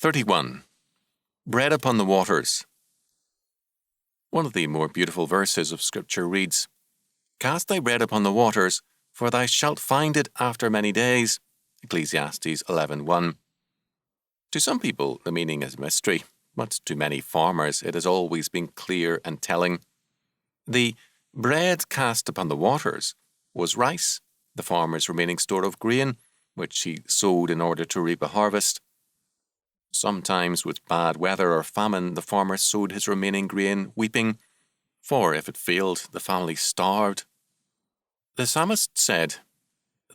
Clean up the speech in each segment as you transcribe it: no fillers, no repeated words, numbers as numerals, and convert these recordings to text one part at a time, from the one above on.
31. Bread upon the waters. One of the more beautiful verses of Scripture reads, "Cast thy bread upon the waters, for thou shalt find it after many days." Ecclesiastes 11:1. To some people, the meaning is a mystery, but to many farmers it has always been clear and telling. The bread cast upon the waters was rice, the farmer's remaining store of grain, which he sowed in order to reap a harvest. Sometimes with bad weather or famine, the farmer sowed his remaining grain, weeping, for if it failed, the family starved. The psalmist said,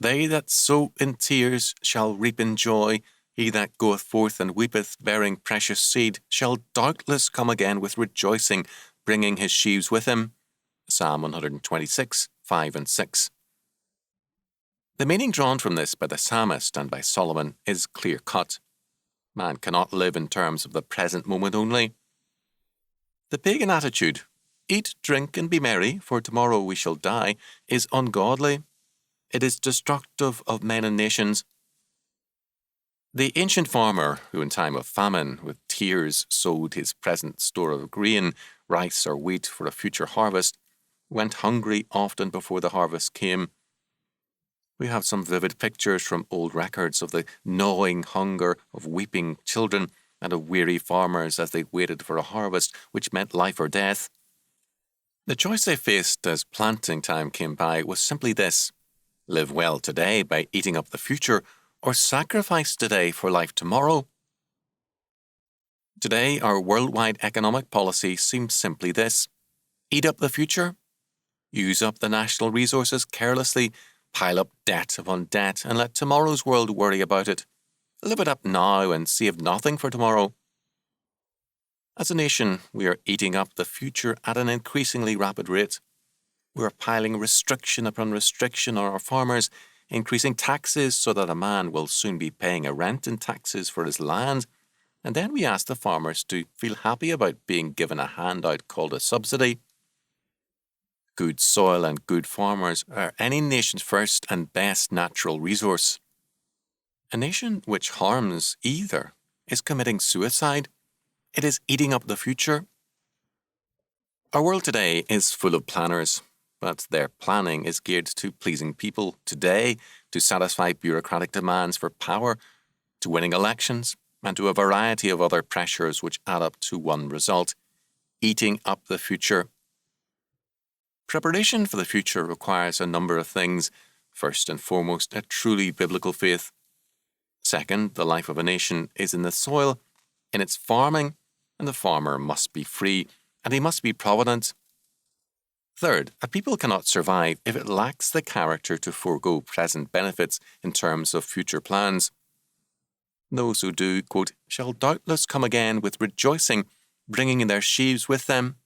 "They that sow in tears shall reap in joy. He that goeth forth and weepeth, bearing precious seed, shall doubtless come again with rejoicing, bringing his sheaves with him." Psalm 126, 5 and 6. The meaning drawn from this by the psalmist and by Solomon is clear-cut. Man cannot live in terms of the present moment only. The pagan attitude, "Eat, drink, and be merry, for tomorrow we shall die," is ungodly. It is destructive of men and nations. The ancient farmer, who in time of famine, with tears sowed his present store of grain, rice or wheat for a future harvest, went hungry often before the harvest came. We have some vivid pictures from old records of the gnawing hunger of weeping children and of weary farmers as they waited for a harvest which meant life or death. The choice they faced as planting time came by was simply this: live well today by eating up the future, or sacrifice today for life tomorrow. Today, our worldwide economic policy seems simply this: eat up the future, use up the national resources carelessly, pile up debt upon debt, and let tomorrow's world worry about it. Live it up now and save nothing for tomorrow. As a nation, we are eating up the future at an increasingly rapid rate. We are piling restriction upon restriction on our farmers, increasing taxes so that a man will soon be paying a rent and taxes for his land, and then we ask the farmers to feel happy about being given a handout called a subsidy. Good soil and good farmers are any nation's first and best natural resource. A nation which harms either is committing suicide. It is eating up the future. Our world today is full of planners, but their planning is geared to pleasing people today, to satisfy bureaucratic demands for power, to winning elections, and to a variety of other pressures which add up to one result: eating up the future. Preparation for the future requires a number of things. First and foremost, a truly biblical faith. Second, the life of a nation is in the soil, in its farming, and the farmer must be free, and he must be provident. Third, a people cannot survive if it lacks the character to forego present benefits in terms of future plans. Those who do, quote, "shall doubtless come again with rejoicing, bringing in their sheaves with them,"